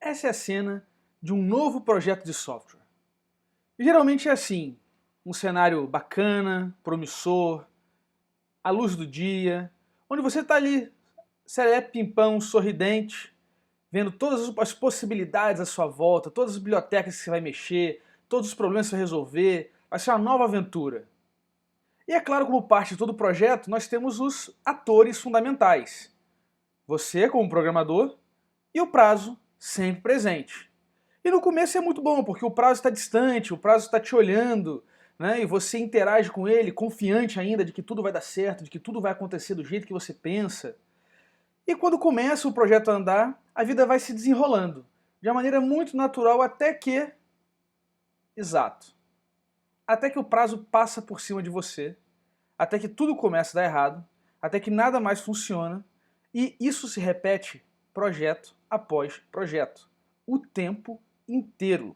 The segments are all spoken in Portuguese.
Essa é a cena de um novo projeto de software. Geralmente é assim, um cenário bacana, promissor, à luz do dia, onde você está ali, serelepe pimpão, sorridente, vendo todas as possibilidades à sua volta, todas as bibliotecas que você vai mexer, todos os problemas que você vai resolver, vai ser uma nova aventura. E é claro, como parte de todo o projeto, nós temos os atores fundamentais. Você como programador e o prazo sempre presente. E no começo é muito bom, porque o prazo está distante, o prazo está te olhando, né? E você interage com ele, confiante ainda de que tudo vai dar certo, de que tudo vai acontecer do jeito que você pensa. E quando começa o projeto a andar, a vida vai se desenrolando, de uma maneira muito natural até que... Exato. Até que o prazo passa por cima de você, até que tudo começa a dar errado, até que nada mais funciona, e isso se repete projeto após projeto, o tempo inteiro.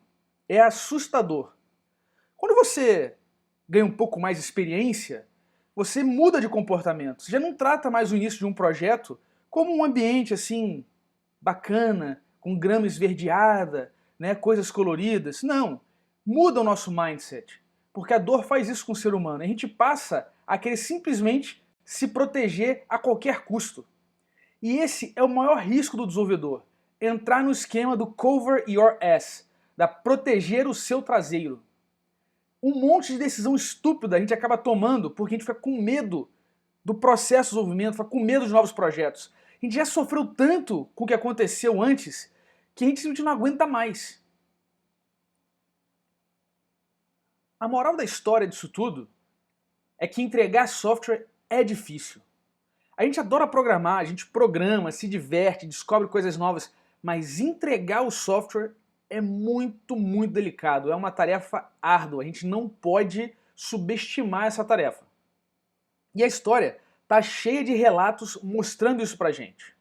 É assustador. Quando você ganha um pouco mais de experiência, você muda de comportamento. Você já não trata mais o início de um projeto como um ambiente assim, bacana, com grama esverdeada, né, coisas coloridas. Não. Muda o nosso mindset. Porque a dor faz isso com o ser humano. A gente passa a querer simplesmente se proteger a qualquer custo. E esse é o maior risco do desenvolvedor. Entrar no esquema do cover your ass, da proteger o seu traseiro. Um monte de decisão estúpida a gente acaba tomando porque a gente fica com medo do processo de desenvolvimento, fica com medo de novos projetos. A gente já sofreu tanto com o que aconteceu antes que a gente simplesmente não aguenta mais. A moral da história disso tudo é que entregar software é difícil. A gente adora programar, a gente programa, se diverte, descobre coisas novas, mas entregar o software é muito, muito delicado. É uma tarefa árdua, a gente não pode subestimar essa tarefa. E a história está cheia de relatos mostrando isso pra gente.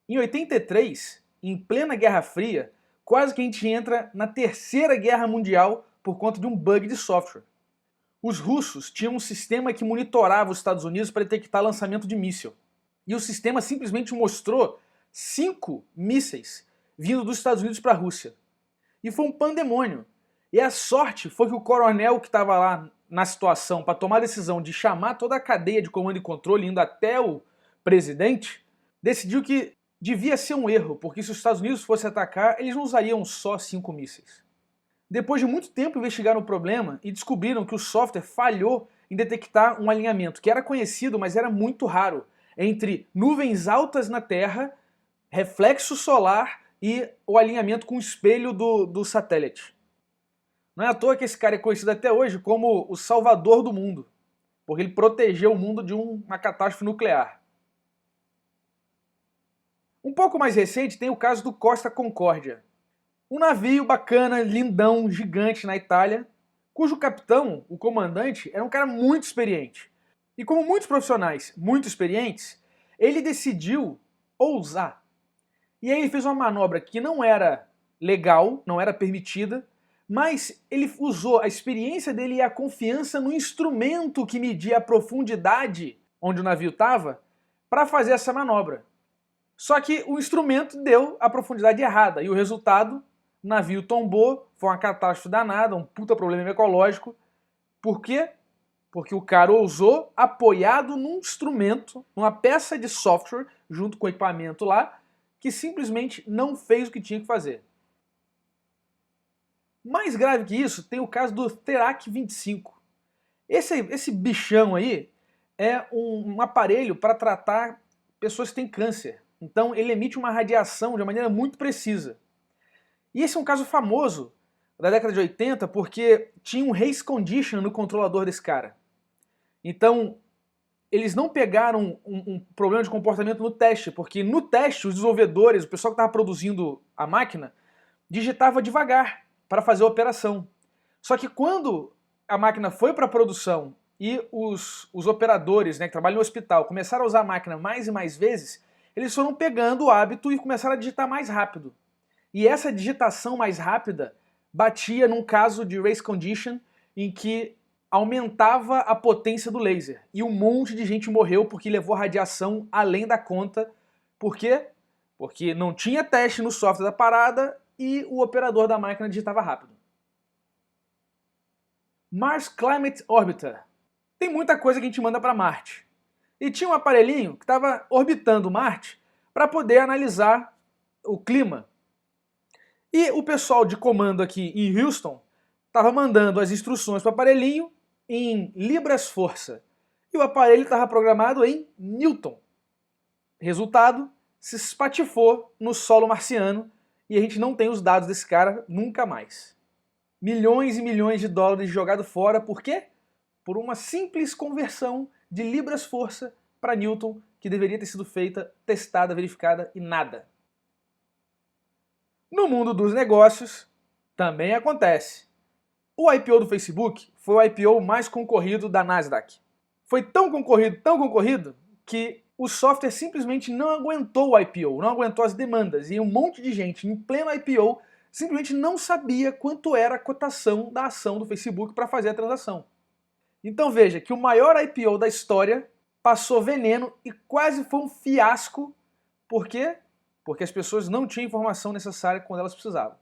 Em 83, em plena Guerra Fria, quase que a gente entra na Terceira Guerra Mundial por conta de um bug de software. Os russos tinham um sistema que monitorava os Estados Unidos para detectar lançamento de míssil. E o sistema simplesmente mostrou 5 mísseis vindo dos Estados Unidos para a Rússia. E foi um pandemônio. E a sorte foi que o coronel que estava lá na situação para tomar a decisão de chamar toda a cadeia de comando e controle, indo até o presidente, decidiu que devia ser um erro, porque se os Estados Unidos fossem atacar, eles não usariam só 5 mísseis. Depois de muito tempo investigaram o problema e descobriram que o software falhou em detectar um alinhamento que era conhecido, mas era muito raro, entre nuvens altas na Terra, reflexo solar e o alinhamento com o espelho do satélite. Não é à toa que esse cara é conhecido até hoje como o salvador do mundo, porque ele protegeu o mundo de uma catástrofe nuclear. Um pouco mais recente tem o caso do Costa Concordia. Um navio bacana, lindão, gigante na Itália, cujo capitão, o comandante, era um cara muito experiente. E como muitos profissionais muito experientes, ele decidiu ousar. E aí ele fez uma manobra que não era legal, não era permitida, mas ele usou a experiência dele e a confiança no instrumento que media a profundidade onde o navio estava para fazer essa manobra. Só que o instrumento deu a profundidade errada e o resultado, o navio tombou, foi uma catástrofe danada, um puta problema ecológico. Por quê? Porque o cara ousou, apoiado num instrumento, numa peça de software, junto com o equipamento lá, que simplesmente não fez o que tinha que fazer. Mais grave que isso, tem o caso do Therac 25. Esse bichão aí é um aparelho para tratar pessoas que têm câncer. Então ele emite uma radiação de uma maneira muito precisa. E esse é um caso famoso da década de 80 porque tinha um race condition no controlador desse cara. Então eles não pegaram um problema de comportamento no teste, porque no teste os desenvolvedores, o pessoal que estava produzindo a máquina, digitava devagar para fazer a operação. Só que quando a máquina foi para a produção e os operadores, né, que trabalham no hospital, começaram a usar a máquina mais e mais vezes, eles foram pegando o hábito e começaram a digitar mais rápido. E essa digitação mais rápida batia num caso de race condition em que aumentava a potência do laser. E um monte de gente morreu porque levou radiação além da conta. Por quê? porque não tinha teste no software da parada e o operador da máquina digitava rápido. Mars Climate Orbiter. Tem muita coisa que a gente manda para Marte. E tinha um aparelhinho que estava orbitando Marte para poder analisar o clima. E o pessoal de comando aqui em Houston estava mandando as instruções para o aparelhinho em libras-força. E o aparelho estava programado em Newton. Resultado, se espatifou no solo marciano e a gente não tem os dados desse cara nunca mais. Milhões e milhões de dólares jogados fora, por quê? Por uma simples conversão de libras-força para Newton, que deveria ter sido feita, testada, verificada e nada. No mundo dos negócios, também acontece. O IPO do Facebook foi o IPO mais concorrido da Nasdaq. Foi tão concorrido, que o software simplesmente não aguentou o IPO, não aguentou as demandas, e um monte de gente em pleno IPO simplesmente não sabia quanto era a cotação da ação do Facebook para fazer a transação. Então veja que o maior IPO da história passou veneno e quase foi um fiasco. Por quê? Porque as pessoas não tinham a informação necessária quando elas precisavam.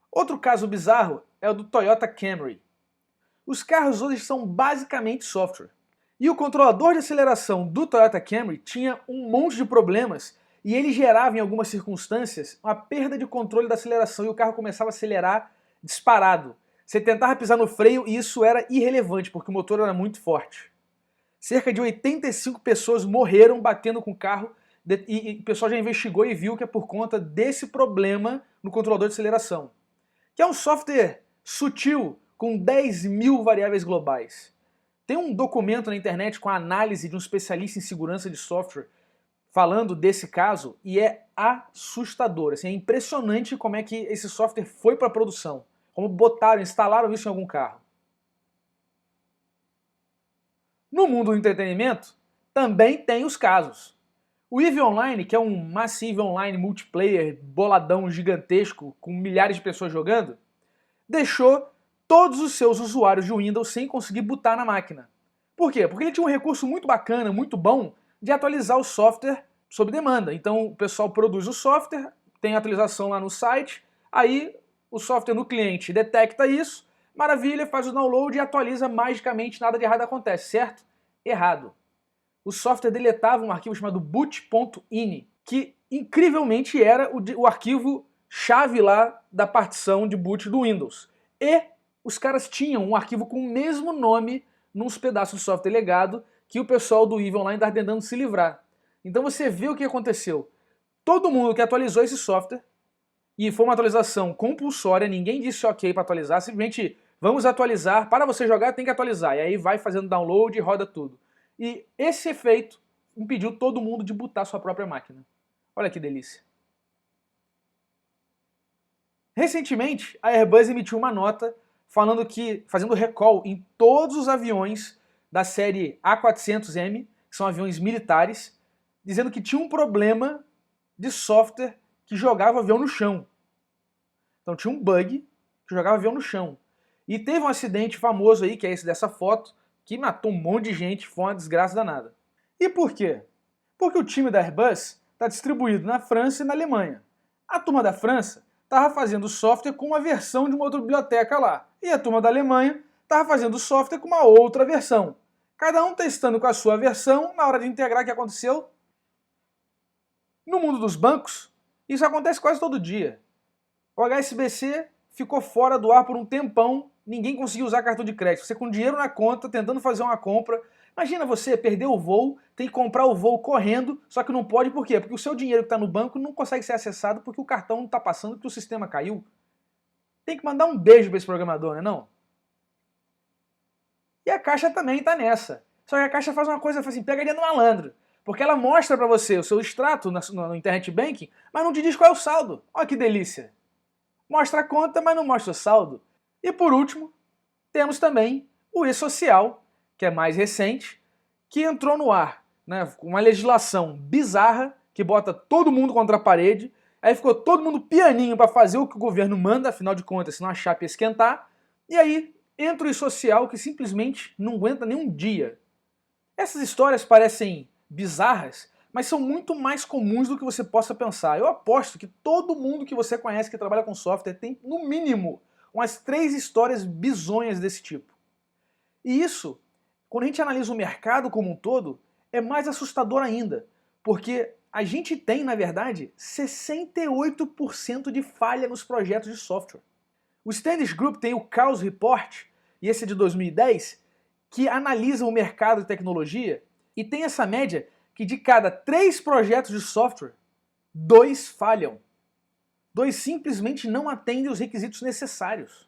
Outro caso bizarro é o do Toyota Camry. Os carros hoje são basicamente software. E o controlador de aceleração do Toyota Camry tinha um monte de problemas e ele gerava, em algumas circunstâncias, uma perda de controle da aceleração e o carro começava a acelerar disparado. Você tentava pisar no freio e isso era irrelevante, porque o motor era muito forte. Cerca de 85 pessoas morreram batendo com o carro e o pessoal já investigou e viu que é por conta desse problema no controlador de aceleração. Que é um software sutil com 10 mil variáveis globais. Tem um documento na internet com a análise de um especialista em segurança de software falando desse caso e é assustador. Assim, é impressionante como é que esse software foi para a produção. Como botaram, instalaram isso em algum carro. No mundo do entretenimento, também tem os casos. O EVE Online, que é um Massive Online multiplayer boladão gigantesco com milhares de pessoas jogando, deixou todos os seus usuários de Windows sem conseguir botar na máquina. Por quê? Porque ele tinha um recurso muito bacana, muito bom, de atualizar o software sob demanda. Então o pessoal produz o software, tem atualização lá no site, aí o software no cliente detecta isso, maravilha, faz o download e atualiza magicamente, nada de errado acontece, certo? Errado. O software deletava um arquivo chamado boot.ini, que incrivelmente era o arquivo chave lá da partição de boot do Windows. E os caras tinham um arquivo com o mesmo nome nos pedaços de software legado que o pessoal do EVE Online está tentando se livrar. Então você vê o que aconteceu. Todo mundo que atualizou esse software, e foi uma atualização compulsória, ninguém disse ok para atualizar, simplesmente vamos atualizar, para você jogar tem que atualizar, e aí vai fazendo download e roda tudo. E esse efeito impediu todo mundo de botar sua própria máquina. Olha que delícia. Recentemente, a Airbus emitiu uma nota falando que, fazendo recall em todos os aviões da série A400M, que são aviões militares, dizendo que tinha um problema de software que jogava o avião no chão. Então tinha um bug que jogava o avião no chão. E teve um acidente famoso aí, que é esse dessa foto, que matou um monte de gente, foi uma desgraça danada. E por quê? Porque o time da Airbus está distribuído na França e na Alemanha. A turma da França estava fazendo software com uma versão de uma outra biblioteca lá. E a turma da Alemanha estava fazendo software com uma outra versão. Cada um testando com a sua versão, na hora de integrar, o que aconteceu? No mundo dos bancos, isso acontece quase todo dia. O HSBC ficou fora do ar por um tempão, ninguém conseguiu usar cartão de crédito. Você com dinheiro na conta, tentando fazer uma compra. Imagina você perder o voo, tem que comprar o voo correndo, só que não pode, por quê? Porque o seu dinheiro que está no banco não consegue ser acessado porque o cartão não está passando, porque o sistema caiu. Tem que mandar um beijo para esse programador, né não? E a Caixa também está nessa. Só que a Caixa faz uma coisa, faz assim, pegadinha do malandro. Porque ela mostra para você o seu extrato no Internet Banking, mas não te diz qual é o saldo. Olha que delícia. Mostra a conta, mas não mostra o saldo. E por último, temos também o e-social, que é mais recente, que entrou no ar, né, com uma legislação bizarra, que bota todo mundo contra a parede, aí ficou todo mundo pianinho para fazer o que o governo manda, afinal de contas, senão a chapa ia esquentar, e aí entra o e-social que simplesmente não aguenta nem um dia. Essas histórias parecem bizarras, mas são muito mais comuns do que você possa pensar. Eu aposto que todo mundo que você conhece que trabalha com software tem, no mínimo, umas 3 histórias bizonhas desse tipo. E isso, quando a gente analisa o mercado como um todo, é mais assustador ainda, porque a gente tem, na verdade, 68% de falha nos projetos de software. O Standish Group tem o Chaos Report, e esse é de 2010, que analisa o mercado de tecnologia e tem essa média que de cada 3 projetos de software, 2 falham. 2 simplesmente não atendem os requisitos necessários.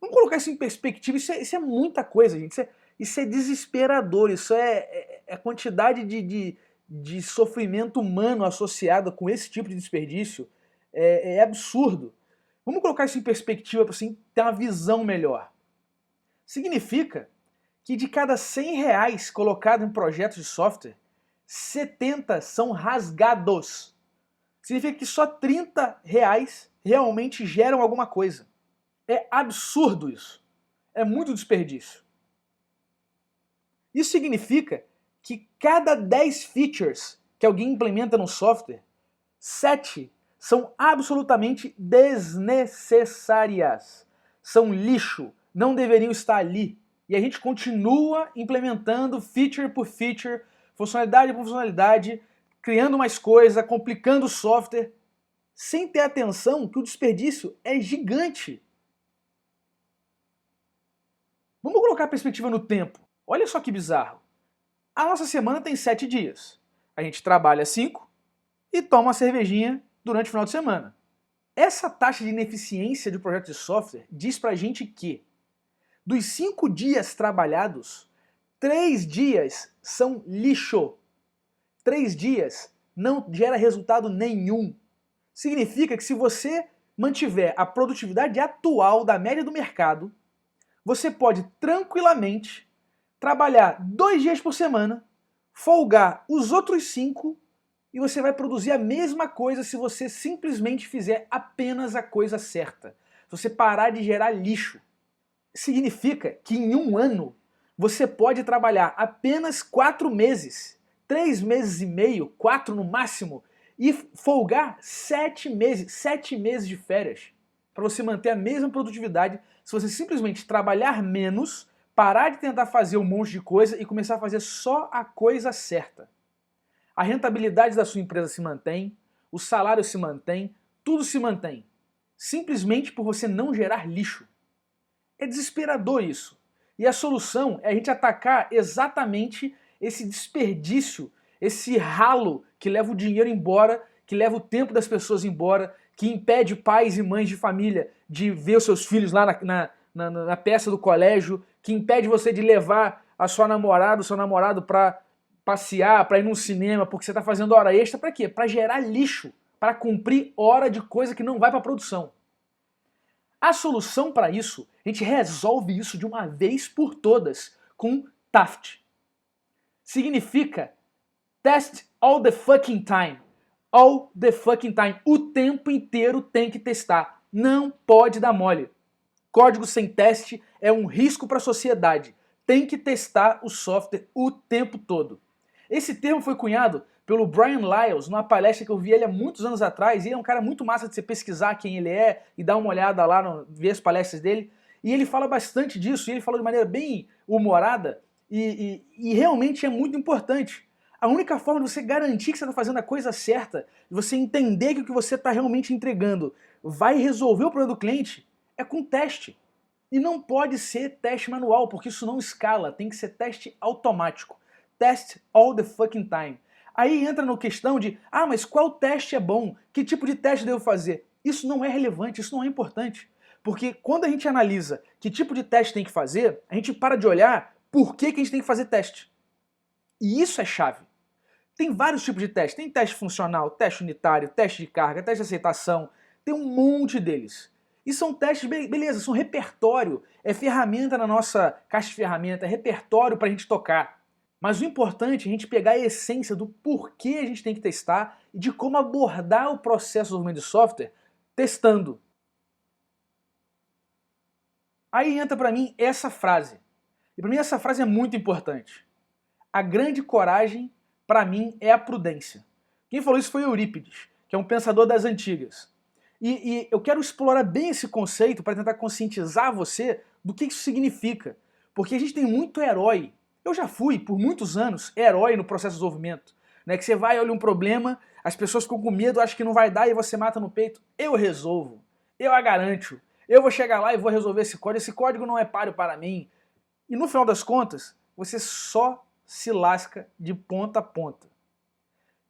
Vamos colocar isso em perspectiva, isso é muita coisa, gente. Isso é desesperador, isso é a quantidade de sofrimento humano associado com esse tipo de desperdício é absurdo. Vamos colocar isso em perspectiva para assim, ter uma visão melhor. Significa que de cada R$ 100 colocado em projetos de software, 70 são rasgados. Significa que só R$ 30 realmente geram alguma coisa. É absurdo isso. É muito desperdício. Isso significa que cada 10 features que alguém implementa no software, 7 são absolutamente desnecessárias. São lixo, não deveriam estar ali. E a gente continua implementando feature por feature, funcionalidade por funcionalidade, criando mais coisa, complicando o software, sem ter atenção que o desperdício é gigante. Vamos colocar a perspectiva no tempo. Olha só que bizarro. A nossa semana tem 7 dias. A gente trabalha 5 e toma uma cervejinha durante o final de semana. Essa taxa de ineficiência de projeto de software diz pra gente que dos 5 dias trabalhados, 3 dias são lixo. 3 dias não gera resultado nenhum. Significa que se você mantiver a produtividade atual da média do mercado, você pode tranquilamente trabalhar 2 dias por semana, folgar os outros 5 e você vai produzir a mesma coisa se você simplesmente fizer apenas a coisa certa. Se você parar de gerar lixo. Significa que em um ano você pode trabalhar apenas 4 meses, 3 meses e meio, 4 no máximo, e folgar 7 meses de férias, para você manter a mesma produtividade se você simplesmente trabalhar menos, parar de tentar fazer um monte de coisa e começar a fazer só a coisa certa. A rentabilidade da sua empresa se mantém, o salário se mantém, tudo se mantém, simplesmente por você não gerar lixo. É desesperador isso. E a solução é a gente atacar exatamente esse desperdício, esse ralo que leva o dinheiro embora, que leva o tempo das pessoas embora, que impede pais e mães de família de ver os seus filhos lá na peça do colégio, que impede você de levar a sua namorada, o seu namorado para passear, para ir num cinema, porque você está fazendo hora extra. Para quê? Para gerar lixo, para cumprir hora de coisa que não vai para a produção. A solução para isso, a gente resolve isso de uma vez por todas com TAFT. Significa Test all the fucking time. All the fucking time. O tempo inteiro tem que testar. Não pode dar mole. Código sem teste é um risco para a sociedade. Tem que testar o software o tempo todo. Esse termo foi cunhado pelo Brian Lyles, numa palestra que eu vi ele há muitos anos atrás, e ele é um cara muito massa de você pesquisar quem ele é e dar uma olhada lá, ver as palestras dele, e ele fala bastante disso, e ele fala de maneira bem humorada, e realmente é muito importante. A única forma de você garantir que você está fazendo a coisa certa, de você entender que o que você está realmente entregando vai resolver o problema do cliente, é com teste. E não pode ser teste manual, porque isso não escala, tem que ser teste automático. Test all the fucking time. Aí entra na questão de, mas qual teste é bom? Que tipo de teste devo fazer? Isso não é relevante, isso não é importante. Porque quando a gente analisa que tipo de teste tem que fazer, a gente para de olhar por que a gente tem que fazer teste. E isso é chave. Tem vários tipos de teste. Tem teste funcional, teste unitário, teste de carga, teste de aceitação. Tem um monte deles. E são testes, beleza, são repertório. É ferramenta na nossa caixa de ferramenta, é repertório para a gente tocar. Mas o importante é a gente pegar a essência do porquê a gente tem que testar e de como abordar o processo de desenvolvimento de software testando. Aí entra para mim essa frase. E para mim essa frase é muito importante. A grande coragem para mim, é a prudência. Quem falou isso foi Eurípides, que é um pensador das antigas. E eu quero explorar bem esse conceito para tentar conscientizar você do que isso significa. Porque a gente tem muito herói. Eu já fui, por muitos anos, herói no processo de desenvolvimento. Né? Que você vai, olha um problema, as pessoas ficam com medo, acham que não vai dar e você mata no peito. Eu resolvo. Eu a garanto. Eu vou chegar lá e vou resolver esse código. Esse código não é páreo para mim. E no final das contas, você só se lasca de ponta a ponta.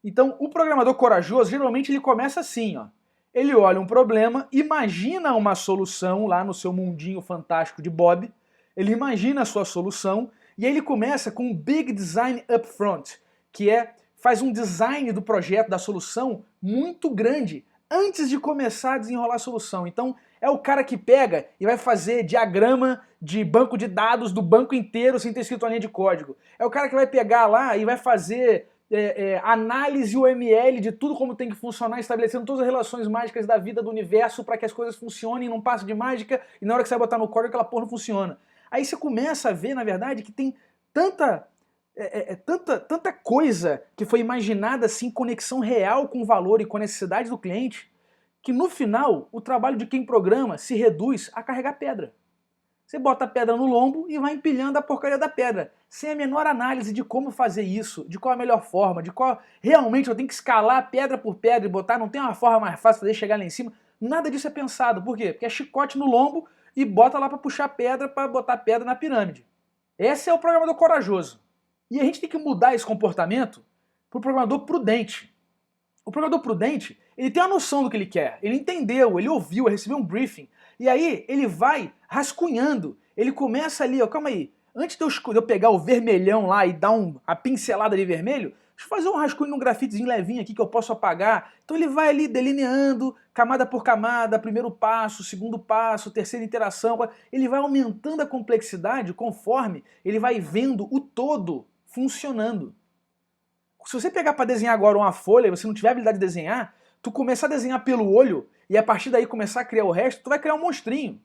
Então, o programador corajoso, geralmente ele começa assim, ó. Ele olha um problema, imagina uma solução lá no seu mundinho fantástico de Bob, ele imagina a sua solução, e aí ele começa com um big design upfront, que faz um design do projeto, da solução, muito grande, antes de começar a desenrolar a solução. Então, é o cara que pega e vai fazer diagrama de banco de dados do banco inteiro sem ter escrito uma linha de código. É o cara que vai pegar lá e vai fazer análise UML de tudo como tem que funcionar, estabelecendo todas as relações mágicas da vida, do universo, para que as coisas funcionem, não passe de mágica, e na hora que você vai botar no código aquela porra não funciona. Aí você começa a ver, na verdade, que tem tanta coisa que foi imaginada assim, conexão real com o valor e com a necessidade do cliente, que no final o trabalho de quem programa se reduz a carregar pedra. Você bota a pedra no lombo e vai empilhando a porcaria da pedra, sem a menor análise de como fazer isso, de qual a melhor forma, de qual realmente eu tenho que escalar pedra por pedra e botar, não tem uma forma mais fácil de fazer chegar lá em cima. Nada disso é pensado. Por quê? Porque é chicote no lombo e bota lá para puxar pedra, para botar pedra na pirâmide. Esse é o programador corajoso. E a gente tem que mudar esse comportamento para o programador prudente. O programador prudente, ele tem a noção do que ele quer, ele entendeu, ele ouviu, ele recebeu um briefing, e aí ele vai rascunhando, ele começa ali, ó, calma aí, antes de eu pegar o vermelhão lá e dar a pincelada de vermelho, deixa eu fazer um rascunho num grafitezinho levinho aqui que eu posso apagar. Então ele vai ali delineando, camada por camada, primeiro passo, segundo passo, terceira interação, ele vai aumentando a complexidade conforme ele vai vendo o todo funcionando. Se você pegar para desenhar agora uma folha e você não tiver habilidade de desenhar, tu começar a desenhar pelo olho e a partir daí começar a criar o resto, tu vai criar um monstrinho.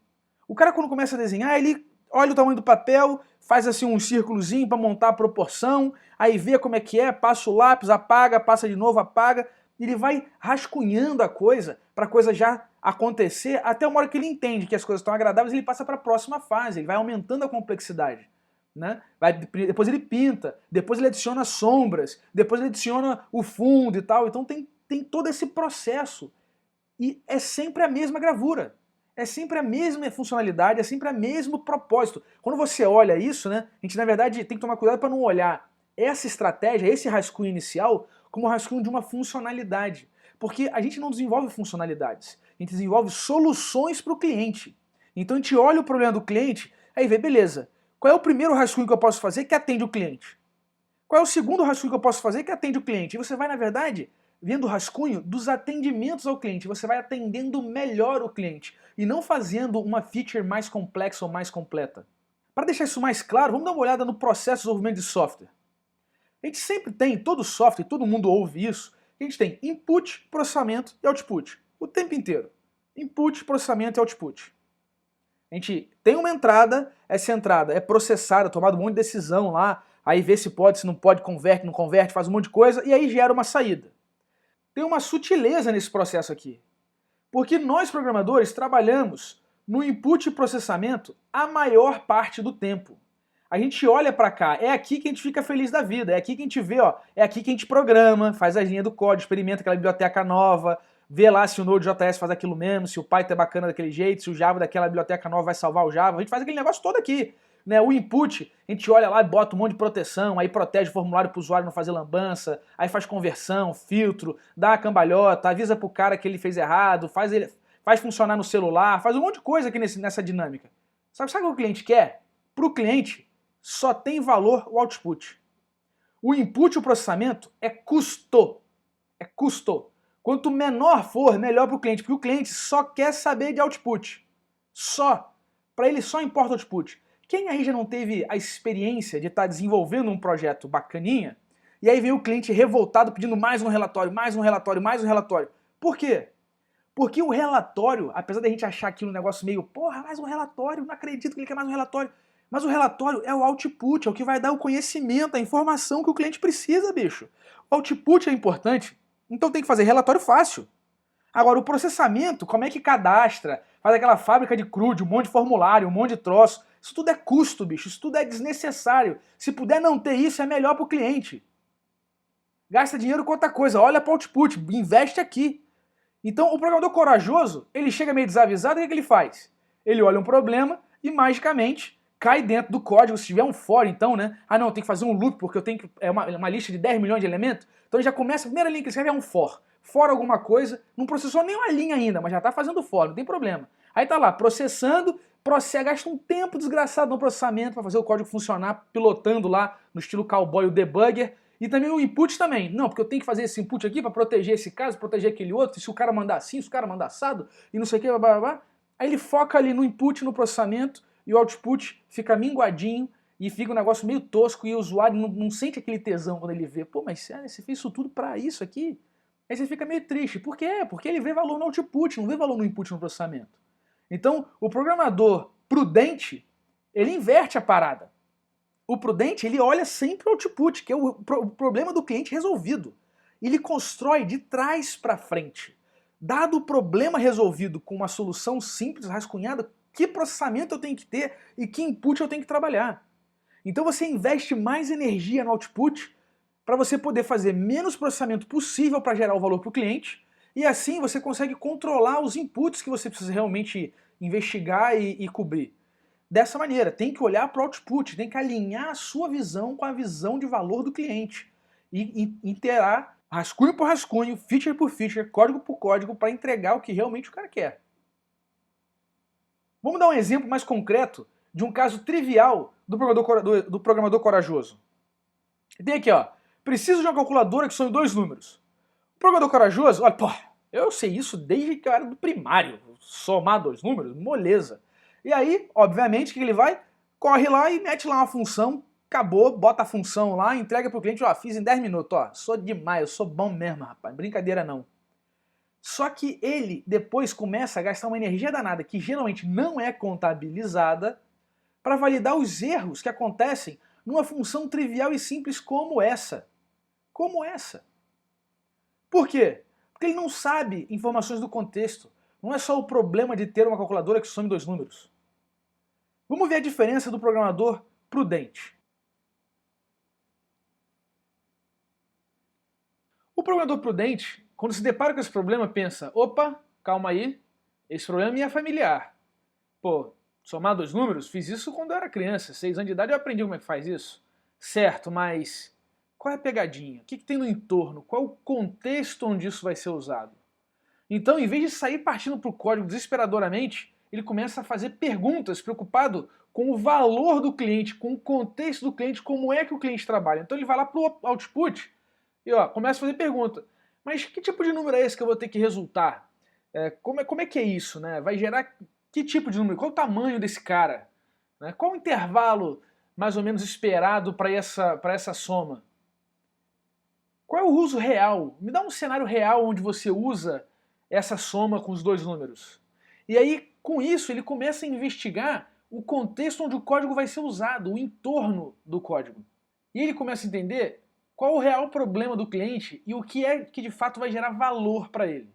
O cara quando começa a desenhar, ele olha o tamanho do papel, faz assim um círculozinho para montar a proporção, aí vê como é que é, passa o lápis, apaga, passa de novo, apaga, e ele vai rascunhando a coisa para a coisa já acontecer, até uma hora que ele entende que as coisas estão agradáveis, ele passa para a próxima fase, ele vai aumentando a complexidade. Né? Depois ele pinta, depois ele adiciona sombras, depois ele adiciona o fundo e tal. Então tem todo esse processo. E é sempre a mesma gravura. É sempre a mesma funcionalidade, é sempre o mesmo propósito. Quando você olha isso, né, a gente na verdade tem que tomar cuidado para não olhar essa estratégia, esse rascunho inicial, como o rascunho de uma funcionalidade. Porque a gente não desenvolve funcionalidades, a gente desenvolve soluções para o cliente. Então a gente olha o problema do cliente, aí vê, beleza, qual é o primeiro rascunho que eu posso fazer que atende o cliente? Qual é o segundo rascunho que eu posso fazer que atende o cliente? E você vai, na verdade, vendo o rascunho dos atendimentos ao cliente. Você vai atendendo melhor o cliente e não fazendo uma feature mais complexa ou mais completa. Para deixar isso mais claro, vamos dar uma olhada no processo de desenvolvimento de software. A gente sempre tem, todo software, todo mundo ouve isso, a gente tem input, processamento e output. O tempo inteiro. Input, processamento e output. A gente tem uma entrada, essa entrada é processada, tomada um monte de decisão lá, aí vê se pode, se não pode, converte, não converte, faz um monte de coisa, e aí gera uma saída. Tem uma sutileza nesse processo aqui. Porque nós, programadores, trabalhamos no input e processamento a maior parte do tempo. A gente olha para cá, é aqui que a gente fica feliz da vida, é aqui que a gente vê, ó, é aqui que a gente programa, faz a linha do código, experimenta aquela biblioteca nova, vê lá se o Node.js faz aquilo mesmo, se o Python é bacana daquele jeito, se o Java daquela biblioteca nova vai salvar o Java. A gente faz aquele negócio todo aqui. Né? O input, a gente olha lá e bota um monte de proteção, aí protege o formulário para o usuário não fazer lambança, aí faz conversão, filtro, dá uma cambalhota, avisa para o cara que ele fez errado, faz funcionar no celular, faz um monte de coisa aqui nessa dinâmica. Sabe o que o cliente quer? Para o cliente, só tem valor o output. O input e o processamento é custo. É custo. Quanto menor for, melhor para o cliente, porque o cliente só quer saber de output. Só. Para ele só importa o output. Quem aí já não teve a experiência de estar desenvolvendo um projeto bacaninha, e aí vem o cliente revoltado pedindo mais um relatório, mais um relatório, mais um relatório. Por quê? Porque o relatório, apesar da gente achar aquilo um negócio meio, porra, mais um relatório, não acredito que ele quer mais um relatório, Mas o relatório é o output, é o que vai dar o conhecimento, a informação que o cliente precisa, bicho. O output é importante, então tem que fazer relatório fácil. Agora, o processamento, como é que cadastra, faz aquela fábrica de crude, um monte de formulário, um monte de troço, isso tudo é custo, bicho, isso tudo é desnecessário. Se puder não ter isso, é melhor para o cliente. Gasta dinheiro com outra coisa, olha para o output, investe aqui. Então, o programador corajoso, ele chega meio desavisado, o que ele faz? Ele olha um problema e, magicamente, cai dentro do código. Se tiver um for, então, né? Ah, não, tem que fazer um loop, porque eu tenho que, é uma lista de 10 milhões de elementos. Então, ele já começa, a primeira linha que ele escreve é um for. For alguma coisa, não processou nenhuma linha ainda, mas já está fazendo for, não tem problema. Aí tá lá, processando, gasta um tempo desgraçado no processamento para fazer o código funcionar, pilotando lá no estilo cowboy o debugger. E também o input também. Não, porque eu tenho que fazer esse input aqui para proteger esse caso, proteger aquele outro, e se o cara mandar assim, se o cara mandar assado, e não sei o que, blá, blá, blá. Aí ele foca ali no input, no processamento, e o output fica minguadinho, e fica um negócio meio tosco, e o usuário não sente aquele tesão quando ele vê. Pô, mas sério, você fez isso tudo para isso aqui? Aí você fica meio triste. Por quê? Porque ele vê valor no output, não vê valor no input, no processamento. Então, o programador prudente, ele inverte a parada. O prudente, ele olha sempre o output, que é o problema do cliente resolvido. Ele constrói de trás para frente. Dado o problema resolvido com uma solução simples, rascunhada, que processamento eu tenho que ter e que input eu tenho que trabalhar. Então você investe mais energia no output para você poder fazer menos processamento possível para gerar o valor para o cliente, e assim você consegue controlar os inputs que você precisa realmente investigar e cobrir. Dessa maneira, tem que olhar para o output, tem que alinhar a sua visão com a visão de valor do cliente e interar rascunho por rascunho, feature por feature, código por código para entregar o que realmente o cara quer. Vamos dar um exemplo mais concreto de um caso trivial do programador corajoso. Tem aqui, ó, preciso de uma calculadora que some 2 números. O programador corajoso, olha, pô, eu sei isso desde que eu era do primário, somar 2 números, moleza. E aí, obviamente, o que ele vai? Corre lá e mete lá uma função, acabou, bota a função lá, entrega pro cliente, ó, fiz em 10 minutos, ó, sou demais, eu sou bom mesmo, rapaz, brincadeira não. Só que ele depois começa a gastar uma energia danada, que geralmente não é contabilizada, para validar os erros que acontecem numa função trivial e simples como essa. Como essa. Por quê? Porque ele não sabe informações do contexto. Não é só o problema de ter uma calculadora que some 2 números. Vamos ver a diferença do programador prudente. O programador prudente, quando se depara com esse problema, pensa, opa, calma aí, esse problema me é familiar. Pô, somar 2 números? Fiz isso quando eu era criança, 6 anos de idade eu aprendi como é que faz isso. Certo, mas qual é a pegadinha? O que tem no entorno? Qual é o contexto onde isso vai ser usado? Então, em vez de sair partindo para o código desesperadoramente, ele começa a fazer perguntas, preocupado com o valor do cliente, com o contexto do cliente, como é que o cliente trabalha. Então ele vai lá para o output e ó, começa a fazer pergunta. Mas que tipo de número é esse que eu vou ter que resultar? Como é que é isso? Né? Vai gerar que tipo de número? Qual o tamanho desse cara? Né? Qual o intervalo mais ou menos esperado para essa soma? Qual é o uso real? Me dá um cenário real onde você usa essa soma com os 2 números. E aí, com isso, ele começa a investigar o contexto onde o código vai ser usado, o entorno do código. E ele começa a entender qual o real problema do cliente e o que é que de fato vai gerar valor para ele.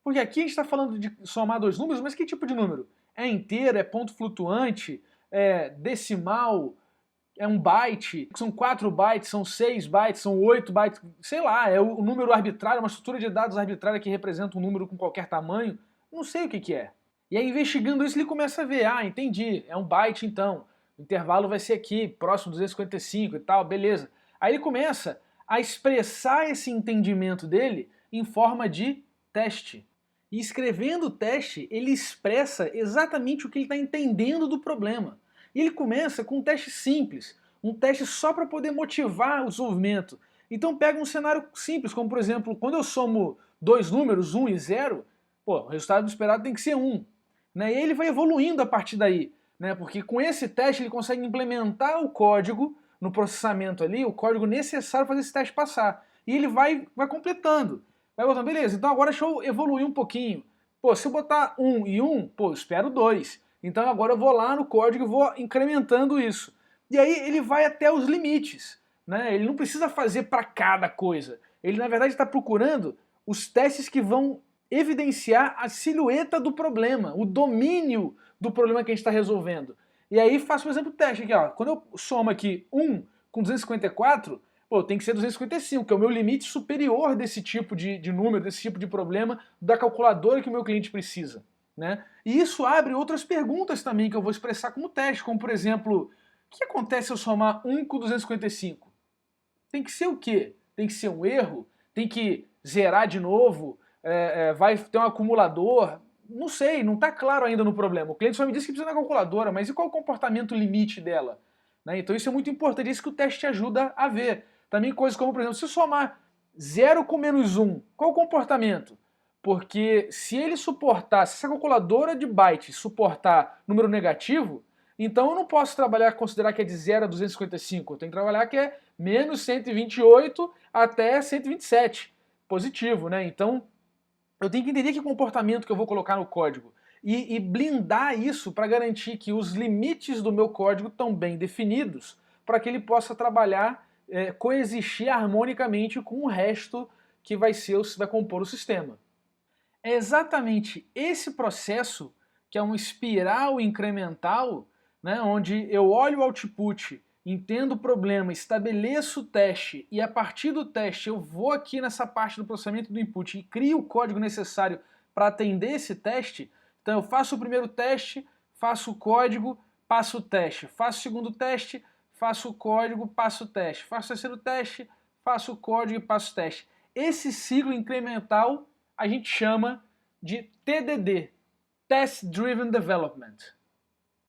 Porque aqui a gente está falando de somar 2 números, mas que tipo de número? É inteiro, é ponto flutuante, é decimal, é 1 byte, são 4 bytes, são 6 bytes, são 8 bytes, sei lá, é o número arbitrário, uma estrutura de dados arbitrária que representa um número com qualquer tamanho, não sei o que é. E aí, investigando isso, ele começa a ver, ah, entendi, é 1 byte então, o intervalo vai ser aqui, próximo 255 e tal, beleza. Aí ele começa a expressar esse entendimento dele em forma de teste. E escrevendo o teste, ele expressa exatamente o que ele está entendendo do problema. E ele começa com um teste simples, um teste só para poder motivar o desenvolvimento. Então pega um cenário simples, como por exemplo, quando eu somo 2 números, 1 e 0, pô, o resultado esperado tem que ser 1. Né? E ele vai evoluindo a partir daí, né? Porque com esse teste ele consegue implementar o código no processamento ali, o código necessário para fazer esse teste passar. E ele vai completando. Vai botando, beleza, então agora deixa eu evoluir um pouquinho. Pô, se eu botar 1 e 1, pô, eu espero 2. Então agora eu vou lá no código e vou incrementando isso. E aí ele vai até os limites, né? Ele não precisa fazer para cada coisa. Ele na verdade está procurando os testes que vão evidenciar a silhueta do problema, o domínio do problema que a gente está resolvendo. E aí faço, por exemplo, o teste aqui, ó. Quando eu somo aqui 1 com 254, pô, tem que ser 255, que é o meu limite superior desse tipo de número, desse tipo de problema, da calculadora que o meu cliente precisa, né? E isso abre outras perguntas também que eu vou expressar como teste, como por exemplo, o que acontece se eu somar 1 com 255? Tem que ser o quê? Tem que ser um erro? Tem que zerar de novo? Vai ter um acumulador? Não sei, não está claro ainda no problema. O cliente só me disse que precisa da calculadora, mas e qual é o comportamento limite dela? Né? Então isso é muito importante, isso que o teste te ajuda a ver. Também coisas como, por exemplo, se eu somar 0 com menos 1, qual é o comportamento? Porque se ele suportar, se essa calculadora de bytes suportar número negativo, então eu não posso considerar que é de 0 a 255, eu tenho que trabalhar que é menos 128 até 127, positivo, né? Então eu tenho que entender que comportamento que eu vou colocar no código e blindar isso para garantir que os limites do meu código estão bem definidos para que ele possa trabalhar, coexistir harmonicamente com o resto que vai compor o sistema. É exatamente esse processo, que é uma espiral incremental, né, onde eu olho o output, entendo o problema, estabeleço o teste e a partir do teste eu vou aqui nessa parte do processamento do input e crio o código necessário para atender esse teste. Então eu faço o primeiro teste, faço o código, passo o teste, faço o segundo teste, faço o código, passo o teste, faço o terceiro teste, faço o código e passo o teste. Esse ciclo incremental a gente chama de TDD, Test Driven Development.